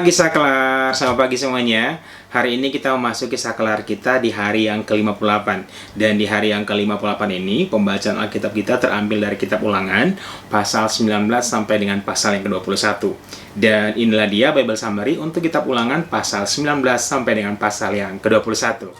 pagi Saklar, selamat pagi semuanya. Hari ini kita memasuki Saklar kita di hari yang ke-58. Dan di hari yang ke-58 ini, pembacaan Alkitab kita terambil dari kitab Ulangan, pasal 19 sampai dengan pasal yang ke-21. Dan inilah dia Bible Summary untuk kitab Ulangan pasal 19 sampai dengan pasal yang ke-21.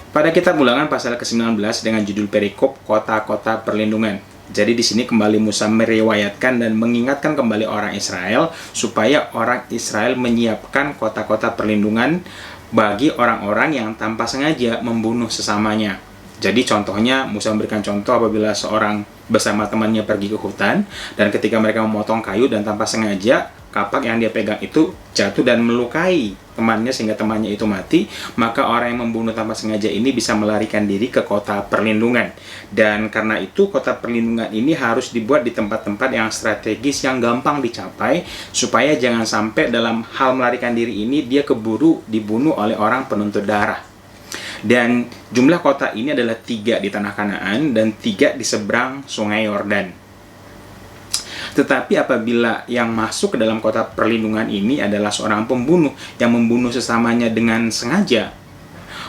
Pada kitab Ulangan pasal ke-19 dengan judul perikop kota-kota perlindungan. Jadi di sini kembali Musa meriwayatkan dan mengingatkan kembali orang Israel supaya orang Israel menyiapkan kota-kota perlindungan bagi orang-orang yang tanpa sengaja membunuh sesamanya. Jadi contohnya Musa memberikan contoh apabila seorang bersama temannya pergi ke hutan dan ketika mereka memotong kayu dan tanpa sengaja kapak yang dia pegang itu jatuh dan melukai temannya sehingga temannya itu mati, maka orang yang membunuh tanpa sengaja ini bisa melarikan diri ke kota perlindungan. Dan karena itu kota perlindungan ini harus dibuat di tempat-tempat yang strategis yang gampang dicapai supaya jangan sampai dalam hal melarikan diri ini dia keburu dibunuh oleh orang penuntut darah. Dan jumlah kota ini adalah 3 di tanah Kanaan dan 3 di seberang sungai Yordan. Tetapi apabila yang masuk ke dalam kota perlindungan ini adalah seorang pembunuh yang membunuh sesamanya dengan sengaja,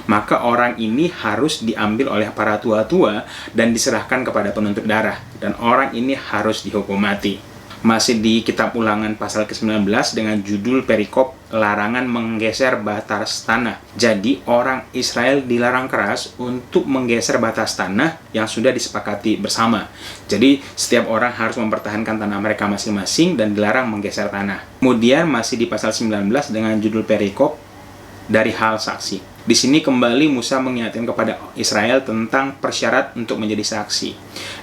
maka orang ini harus diambil oleh para tua-tua dan diserahkan kepada penuntut darah, dan orang ini harus dihukum mati. Masih di kitab Ulangan pasal ke-19 dengan judul perikop larangan menggeser batas tanah. Jadi orang Israel dilarang keras untuk menggeser batas tanah yang sudah disepakati bersama. Jadi setiap orang harus mempertahankan tanah mereka masing-masing dan dilarang menggeser tanah. Kemudian masih di pasal 19 dengan judul perikop dari hal saksi. Di sini kembali Musa mengingatkan kepada Israel tentang persyarat untuk menjadi saksi.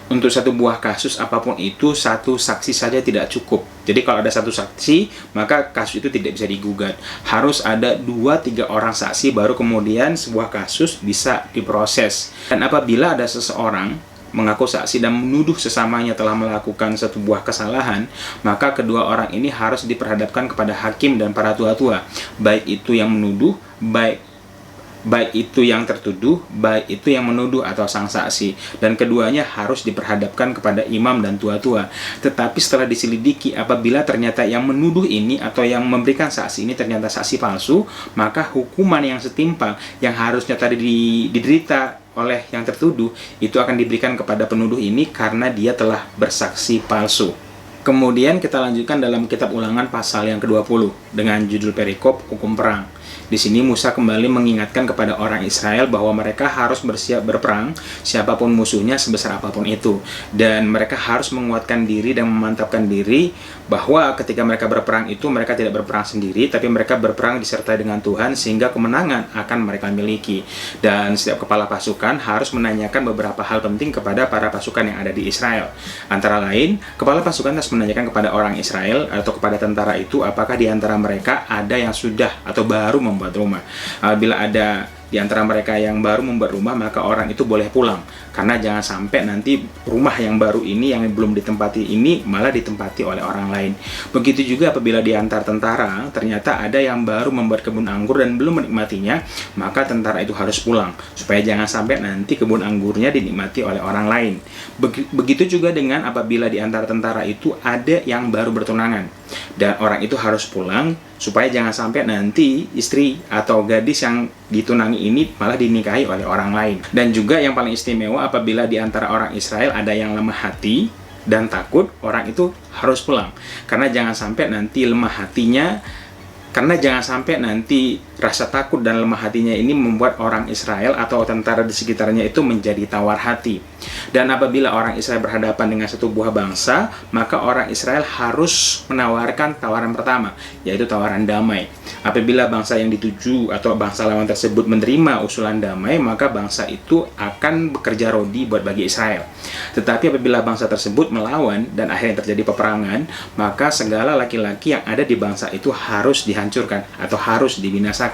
Untuk satu buah kasus apapun itu, satu saksi saja tidak cukup. Jadi kalau ada satu saksi, maka kasus itu tidak bisa digugat. Harus ada 2-3 orang saksi baru kemudian sebuah kasus bisa diproses. Dan apabila ada seseorang mengaku saksi dan menuduh sesamanya telah melakukan satu buah kesalahan, maka kedua orang ini harus diperhadapkan kepada hakim dan para tua-tua. Baik itu yang menuduh, baik itu yang tertuduh, baik itu yang menuduh atau sang saksi, dan keduanya harus diperhadapkan kepada imam dan tua-tua. Tetapi setelah diselidiki, apabila ternyata yang menuduh ini atau yang memberikan saksi ini ternyata saksi palsu, maka hukuman yang setimpal yang harusnya tadi diderita oleh yang tertuduh itu akan diberikan kepada penuduh ini karena dia telah bersaksi palsu. Kemudian kita lanjutkan dalam kitab Ulangan pasal yang ke-20 dengan judul perikop hukum perang. Di sini Musa kembali mengingatkan kepada orang Israel bahwa mereka harus bersiap berperang siapapun musuhnya sebesar apapun itu. Dan mereka harus menguatkan diri dan memantapkan diri bahwa ketika mereka berperang itu mereka tidak berperang sendiri, tapi mereka berperang disertai dengan Tuhan sehingga kemenangan akan mereka miliki. Dan setiap kepala pasukan harus menanyakan beberapa hal penting kepada para pasukan yang ada di Israel. Antara lain, kepala pasukan harus menanyakan kepada orang Israel atau kepada tentara itu apakah di antara mereka ada yang sudah atau baru membuat rumah. Bila ada di antara mereka yang baru membuat rumah, maka orang itu boleh pulang. Karena jangan sampai nanti rumah yang baru ini yang belum ditempati ini malah ditempati oleh orang lain. Begitu juga apabila di antara tentara ternyata ada yang baru membuat kebun anggur dan belum menikmatinya, maka tentara itu harus pulang supaya jangan sampai nanti kebun anggurnya dinikmati oleh orang lain. Begitu juga dengan apabila di antara tentara itu ada yang baru bertunangan dan orang itu harus pulang supaya jangan sampai nanti istri atau gadis yang ditunangi ini malah dinikahi oleh orang lain. Dan juga yang paling istimewa apabila di antara orang Israel ada yang lemah hati dan takut, orang itu harus pulang. Karena jangan sampai nanti rasa takut dan lemah hatinya ini membuat orang Israel atau tentara di sekitarnya itu menjadi tawar hati. Dan apabila orang Israel berhadapan dengan satu buah bangsa, maka orang Israel harus menawarkan tawaran pertama, yaitu tawaran damai. Apabila bangsa yang dituju atau bangsa lawan tersebut menerima usulan damai, maka bangsa itu akan bekerja rodi buat bagi Israel. Tetapi apabila bangsa tersebut melawan dan akhirnya terjadi peperangan, maka segala laki-laki yang ada di bangsa itu harus dihancurkan atau harus dibinasakan.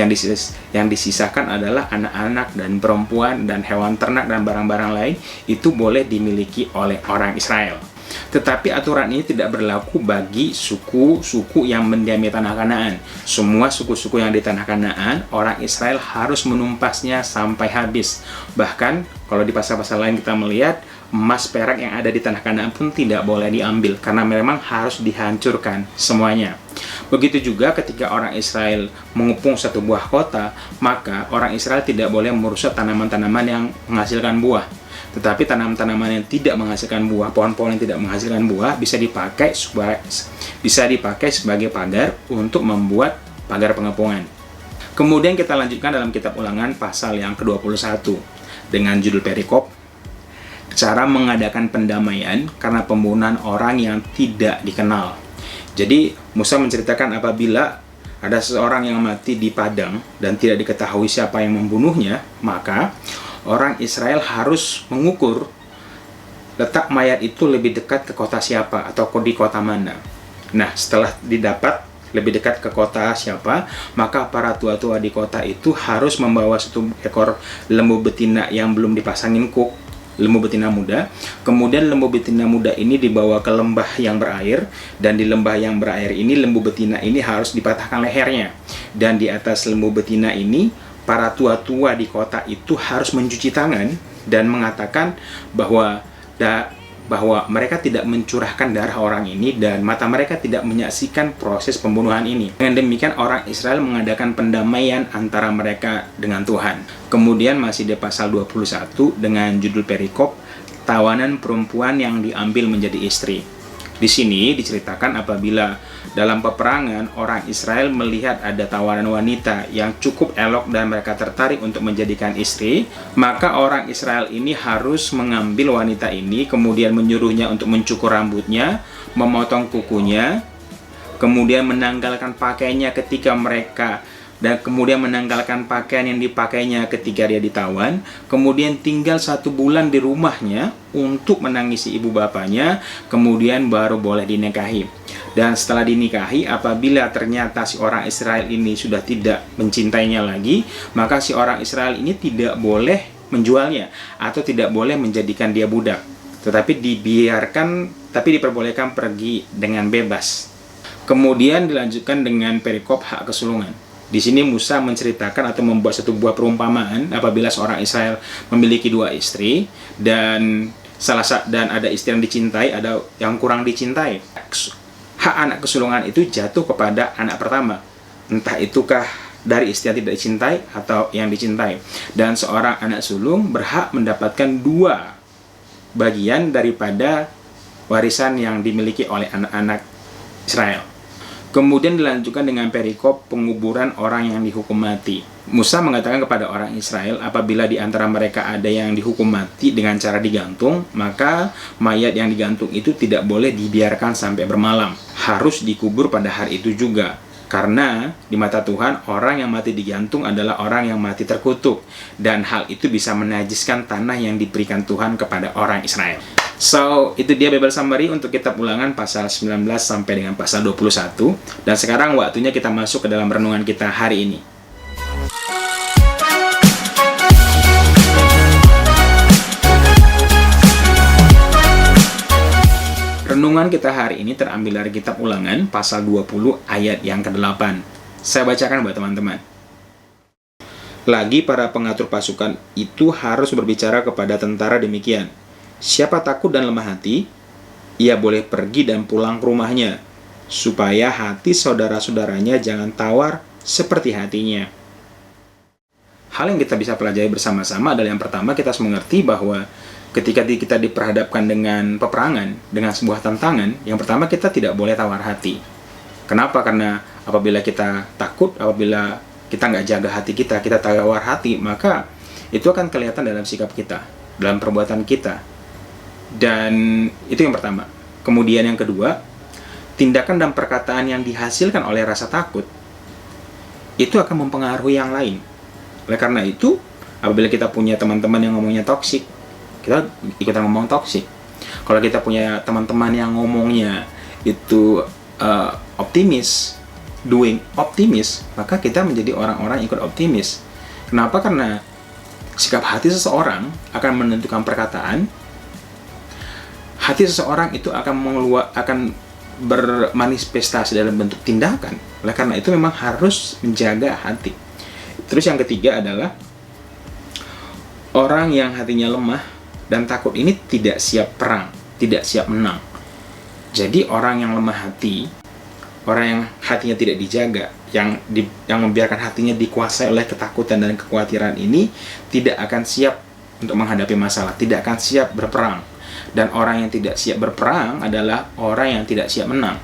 Yang disisakan adalah anak-anak dan perempuan dan hewan ternak dan barang-barang lain itu boleh dimiliki oleh orang Israel. Tetapi aturan ini tidak berlaku bagi suku-suku yang mendiami tanah Kanaan. Semua suku-suku yang di tanah Kanaan, orang Israel harus menumpasnya sampai habis. Bahkan kalau di pasal-pasal lain kita melihat, emas perak yang ada di tanah Kanaan pun tidak boleh diambil karena memang harus dihancurkan semuanya. Begitu juga ketika orang Israel mengepung satu buah kota, maka orang Israel tidak boleh merusak tanaman-tanaman yang menghasilkan buah. Tetapi tanaman-tanaman yang tidak menghasilkan buah, pohon-pohon yang tidak menghasilkan buah bisa dipakai sebagai pagar untuk membuat pagar pengepungan. Kemudian kita lanjutkan dalam kitab Ulangan pasal yang ke-21 dengan judul perikop, cara mengadakan pendamaian karena pembunuhan orang yang tidak dikenal. Jadi Musa menceritakan apabila ada seseorang yang mati di padang dan tidak diketahui siapa yang membunuhnya, maka orang Israel harus mengukur letak mayat itu lebih dekat ke kota siapa atau di kota mana. Nah, setelah didapat lebih dekat ke kota siapa, maka para tua-tua di kota itu harus membawa satu ekor lembu betina yang belum dipasangin kuk, lembu betina muda. Kemudian lembu betina muda ini dibawa ke lembah yang berair, dan di lembah yang berair ini lembu betina ini harus dipatahkan lehernya. Dan di atas lembu betina ini para tua-tua di kota itu harus mencuci tangan dan mengatakan bahwa mereka tidak mencurahkan darah orang ini dan mata mereka tidak menyaksikan proses pembunuhan ini. Dengan demikian orang Israel mengadakan pendamaian antara mereka dengan Tuhan. Kemudian masih di pasal 21 dengan judul perikop, tawanan perempuan yang diambil menjadi istri. Di sini diceritakan apabila dalam peperangan orang Israel melihat ada tawanan wanita yang cukup elok dan mereka tertarik untuk menjadikan istri, maka orang Israel ini harus mengambil wanita ini, kemudian menyuruhnya untuk mencukur rambutnya, memotong kukunya, kemudian menanggalkan pakaiannya kemudian menanggalkan pakaian yang dipakainya ketika dia ditawan, kemudian tinggal 1 bulan di rumahnya untuk menangisi ibu bapaknya, kemudian baru boleh dinikahi. Dan setelah dinikahi, apabila ternyata si orang Israel ini sudah tidak mencintainya lagi, maka si orang Israel ini tidak boleh menjualnya atau tidak boleh menjadikan dia budak, tetapi diperbolehkan pergi dengan bebas. Kemudian dilanjutkan dengan perikop hak kesulungan. Di sini Musa menceritakan atau membuat satu buah perumpamaan apabila seorang Israel memiliki 2 istri dan ada istri yang dicintai, ada yang kurang dicintai. Hak anak kesulungan itu jatuh kepada anak pertama, entah itukah dari istri yang tidak dicintai atau yang dicintai. Dan seorang anak sulung berhak mendapatkan 2 bagian daripada warisan yang dimiliki oleh anak-anak Israel. Kemudian dilanjutkan dengan perikop penguburan orang yang dihukum mati. Musa mengatakan kepada orang Israel, apabila di antara mereka ada yang dihukum mati dengan cara digantung, maka mayat yang digantung itu tidak boleh dibiarkan sampai bermalam. Harus dikubur pada hari itu juga. Karena di mata Tuhan, orang yang mati digantung adalah orang yang mati terkutuk. Dan hal itu bisa menajiskan tanah yang diberikan Tuhan kepada orang Israel. So, itu dia Bible Summary untuk kitab Ulangan pasal 19 sampai dengan pasal 21. Dan sekarang waktunya kita masuk ke dalam renungan kita hari ini. Renungan kita hari ini terambil dari kitab Ulangan pasal 20 ayat yang ke-8. Saya bacakan buat teman-teman. Lagi para pengatur pasukan itu harus berbicara kepada tentara demikian. Siapa takut dan lemah hati, ia boleh pergi dan pulang ke rumahnya, supaya hati saudara-saudaranya jangan tawar seperti hatinya. Hal yang kita bisa pelajari bersama-sama adalah yang pertama, kita harus mengerti bahwa ketika kita diperhadapkan dengan peperangan, dengan sebuah tantangan, yang pertama kita tidak boleh tawar hati. Kenapa? Karena apabila kita takut, apabila kita nggak jaga hati kita tawar hati, maka itu akan kelihatan dalam sikap kita, dalam perbuatan kita. Dan itu yang pertama. Kemudian yang kedua, tindakan dan perkataan yang dihasilkan oleh rasa takut itu akan mempengaruhi yang lain. Oleh karena itu, apabila kita punya teman-teman yang ngomongnya toksik, kita ikutan ngomong toksik. Kalau kita punya teman-teman yang ngomongnya itu optimis, doing optimis, maka kita menjadi orang-orang ikut optimis. Kenapa? Karena sikap hati seseorang akan menentukan perkataan, hati seseorang itu akan bermanifestasi dalam bentuk tindakan. Oleh karena itu memang harus menjaga hati. Terus yang ketiga adalah orang yang hatinya lemah dan takut ini tidak siap perang, tidak siap menang. Jadi orang yang lemah hati, orang yang hatinya tidak dijaga, yang membiarkan hatinya dikuasai oleh ketakutan dan kekhawatiran ini tidak akan siap untuk menghadapi masalah, tidak akan siap berperang. Dan orang yang tidak siap berperang adalah orang yang tidak siap menang.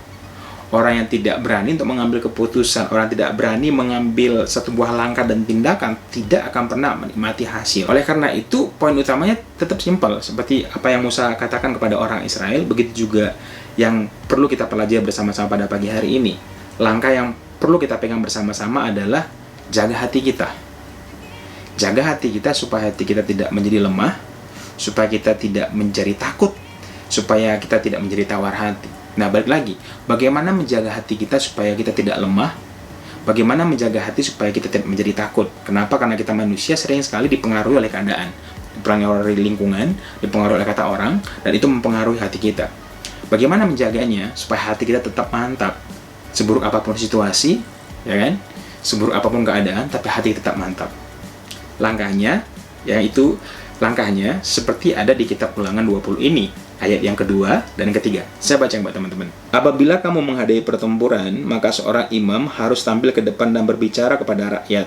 Orang yang tidak berani untuk mengambil keputusan, orang yang tidak berani mengambil satu buah langkah dan tindakan, tidak akan pernah menikmati hasil. Oleh karena itu, poin utamanya tetap simpel. Seperti apa yang Musa katakan kepada orang Israel, begitu juga yang perlu kita pelajari bersama-sama pada pagi hari ini. Langkah yang perlu kita pegang bersama-sama adalah jaga hati kita. Jaga hati kita supaya hati kita tidak menjadi lemah, supaya kita tidak menjadi takut, supaya kita tidak menjadi tawar hati. Nah, balik lagi, bagaimana menjaga hati kita supaya kita tidak lemah? Bagaimana menjaga hati supaya kita tidak menjadi takut? Kenapa? Karena kita manusia sering sekali dipengaruhi oleh keadaan, dipengaruhi oleh lingkungan, dipengaruhi oleh kata orang, dan itu mempengaruhi hati kita. Bagaimana menjaganya supaya hati kita tetap mantap? Seburuk apapun situasi, ya kan? Seburuk apapun keadaan, tapi hati tetap mantap. Langkahnya seperti ada di kitab Ulangan 20 ini, ayat yang kedua dan yang ketiga. Saya baca buat teman-teman. Apabila kamu menghadapi pertempuran, maka seorang imam harus tampil ke depan dan berbicara kepada rakyat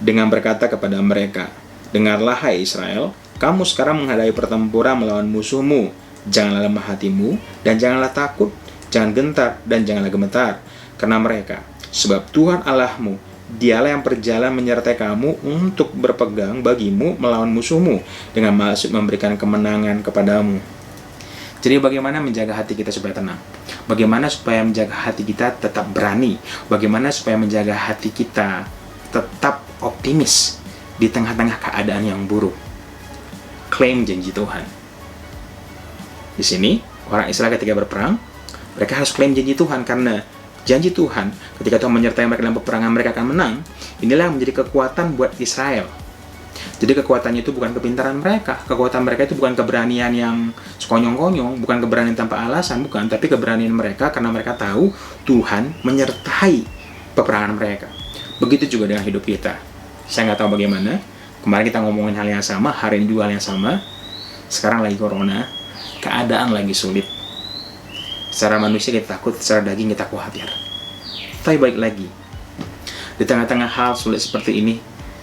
dengan berkata kepada mereka, dengarlah hai Israel, kamu sekarang menghadapi pertempuran melawan musuhmu. Janganlah lemah hatimu dan janganlah takut, jangan gentar dan janganlah gemetar karena mereka. Sebab Tuhan Allahmu, Dialah yang berjalan menyertai kamu untuk berpegang bagimu melawan musuhmu dengan maksud memberikan kemenangan kepadamu. Jadi bagaimana menjaga hati kita supaya tenang? Bagaimana supaya menjaga hati kita tetap berani? Bagaimana supaya menjaga hati kita tetap optimis di tengah-tengah keadaan yang buruk? Klaim janji Tuhan. Di sini, orang Israel ketika berperang, mereka harus klaim janji Tuhan karena janji Tuhan, ketika Tuhan menyertai mereka dalam peperangan, mereka akan menang. Inilah yang menjadi kekuatan buat Israel. Jadi kekuatannya itu bukan kepintaran mereka. Kekuatan mereka itu bukan keberanian yang sekonyong-konyong, bukan keberanian tanpa alasan, bukan. Tapi keberanian mereka karena mereka tahu Tuhan menyertai peperangan mereka. Begitu juga dengan hidup kita. Saya nggak tahu bagaimana. Kemarin kita ngomongin hal yang sama, hari ini juga hal yang sama. Sekarang lagi corona, keadaan lagi sulit. Secara manusia kita takut, secara daging kita khawatir. Tapi balik lagi, di tengah-tengah hal sulit seperti ini,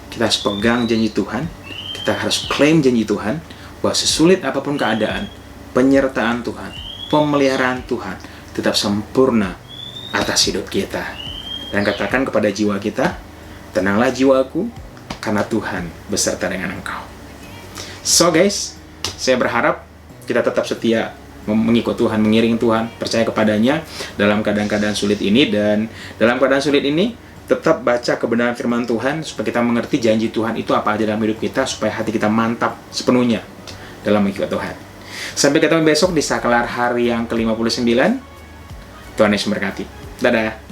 kita harus pegang janji Tuhan, kita harus klaim janji Tuhan, bahwa sesulit apapun keadaan, penyertaan Tuhan, pemeliharaan Tuhan, tetap sempurna atas hidup kita. Dan katakan kepada jiwa kita, tenanglah jiwaku, karena Tuhan beserta dengan engkau. So guys, saya berharap kita tetap setia mengikut Tuhan, mengiring Tuhan, percaya kepadanya dalam keadaan-keadaan sulit ini. Dan dalam keadaan sulit ini tetap baca kebenaran firman Tuhan supaya kita mengerti janji Tuhan itu apa aja dalam hidup kita, supaya hati kita mantap sepenuhnya dalam mengikut Tuhan. Sampai ketemu besok di saklar hari yang ke-59. Tuhan Yesus memberkati. Dadah.